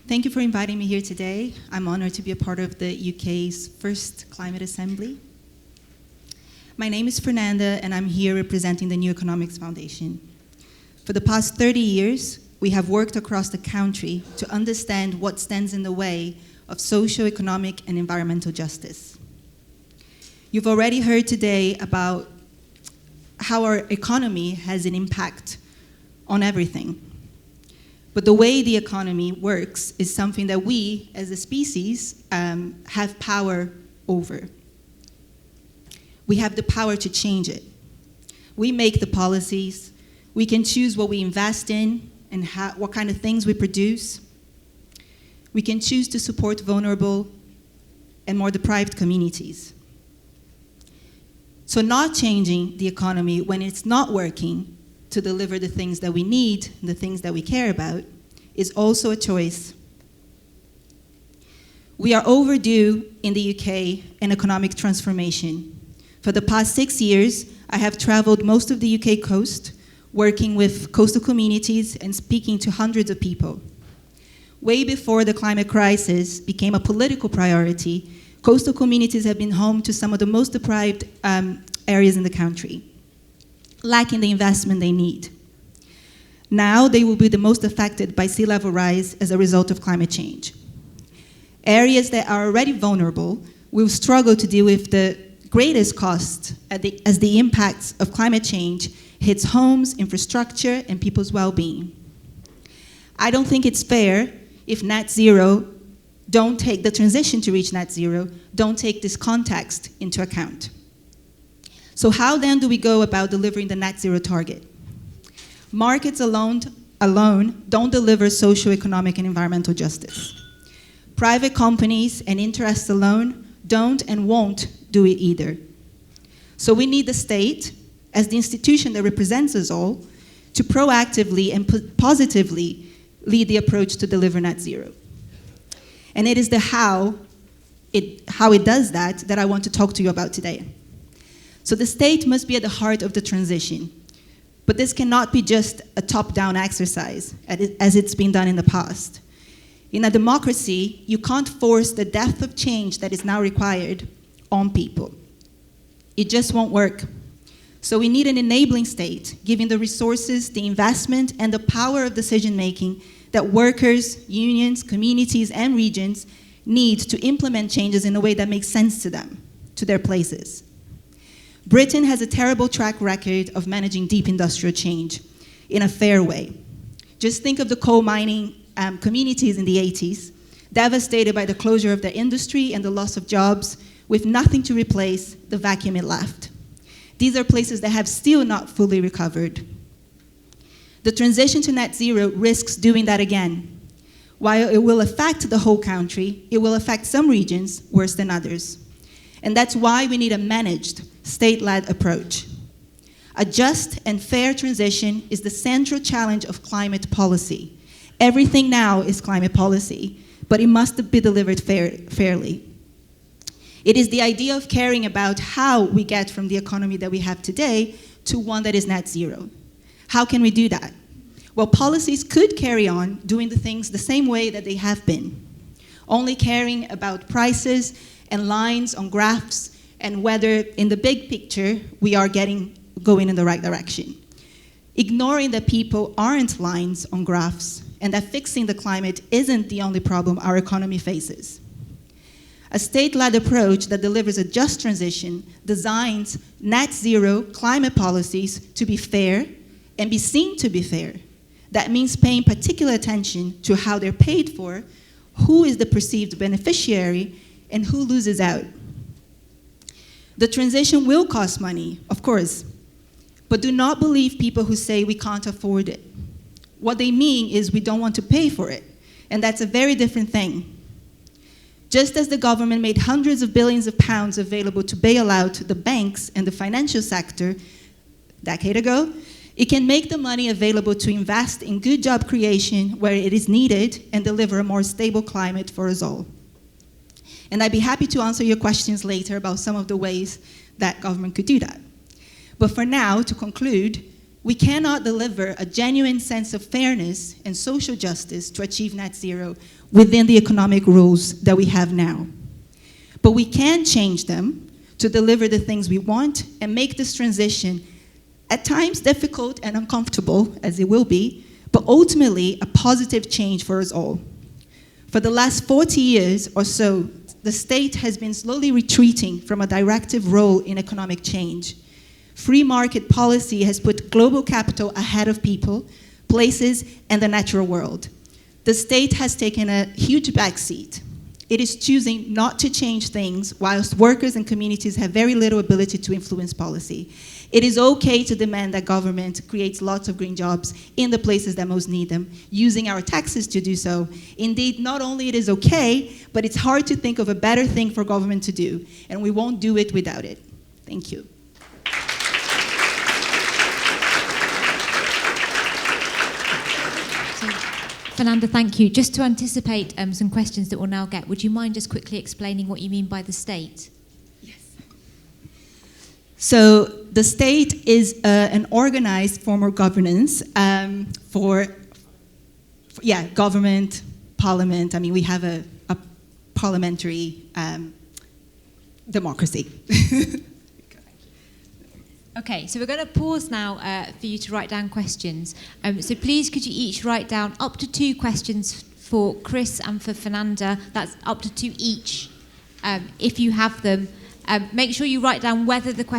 Thank you for inviting me here today. I'm honored to be a part of the UK's first climate assembly. My name is Fernanda, and I'm here representing the New Economics Foundation. For the past 30 years, we have worked across the country to understand what stands in the way of socio-economic and environmental justice. You've already heard today about how our economy has an impact on everything. But the way the economy works is something that we, as a species, have power over. We have the power to change it. We make the policies. We can choose what we invest in and what kind of things we produce. We can choose to support vulnerable and more deprived communities. So not changing the economy when it's not working to deliver the things that we need, the things that we care about, is also a choice. We are overdue in the UK in economic transformation. For the past 6 years, I have traveled most of the UK coast, working with coastal communities and speaking to hundreds of people. Way before the climate crisis became a political priority, coastal communities have been home to some of the most deprived areas in the country, lacking the investment they need. Now they will be the most affected by sea level rise as a result of climate change. Areas that are already vulnerable will struggle to deal with the greatest cost as the impacts of climate change hits homes, infrastructure, and people's well-being. I don't think it's fair if net zero don't take the transition to reach net zero, don't take this context into account. So how then do we go about delivering the net zero target? Markets alone don't deliver socioeconomic and environmental justice. Private companies and interests alone don't and won't do it either. So we need the state, as the institution that represents us all, to proactively and positively lead the approach to deliver net zero. And it is the how it does that I want to talk to you about today. So the state must be at the heart of the transition. But this cannot be just a top-down exercise, as it's been done in the past. In a democracy, you can't force the depth of change that is now required on people. It just won't work. So we need an enabling state, giving the resources, the investment, and the power of decision-making that workers, unions, communities, and regions need to implement changes in a way that makes sense to them, to their places. Britain has a terrible track record of managing deep industrial change in a fair way. Just think of the coal mining communities in the 80s, devastated by the closure of their industry and the loss of jobs, with nothing to replace the vacuum it left. These are places that have still not fully recovered. The transition to net zero risks doing that again. While it will affect the whole country, it will affect some regions worse than others. And that's why we need a managed, state-led approach. A just and fair transition is the central challenge of climate policy. Everything now is climate policy, but it must be delivered fairly. It is the idea of caring about how we get from the economy that we have today to one that is net zero. How can we do that? Well, policies could carry on doing the things the same way that they have been, only caring about prices and lines on graphs and whether in the big picture we are going in the right direction. Ignoring that people aren't lines on graphs and that fixing the climate isn't the only problem our economy faces. A state-led approach that delivers a just transition designs net zero climate policies to be fair and be seen to be fair. That means paying particular attention to how they're paid for, who is the perceived beneficiary, and who loses out. The transition will cost money, of course, but do not believe people who say we can't afford it. What they mean is we don't want to pay for it, and that's a very different thing. Just as the government made hundreds of billions of pounds available to bail out the banks and the financial sector a decade ago, it can make the money available to invest in good job creation where it is needed and deliver a more stable climate for us all. And I'd be happy to answer your questions later about some of the ways that government could do that. But for now, to conclude, We cannot deliver a genuine sense of fairness and social justice to achieve net zero within the economic rules that we have now. But we can change them to deliver the things we want and make this transition at times difficult and uncomfortable, as it will be, but ultimately a positive change for us all. For the last 40 years or so, the state has been slowly retreating from a directive role in economic change. Free market policy has put global capital ahead of people, places, and the natural world. The state has taken a huge backseat. It is choosing not to change things whilst workers and communities have very little ability to influence policy. It is okay to demand that government creates lots of green jobs in the places that most need them, using our taxes to do so. Indeed, not only it is okay, but it's hard to think of a better thing for government to do, and we won't do it without it. Thank you. Fernanda, thank you. Just to anticipate some questions that we'll now get, would you mind just quickly explaining what you mean by the state? Yes. So the state is an organized form of governance for government, parliament. I mean, we have a parliamentary democracy. Okay, so we're going to pause now for you to write down questions. So please, could you each write down up to 2 questions for Chris and for Fernanda. That's up to 2 each, if you have them. Make sure you write down whether the question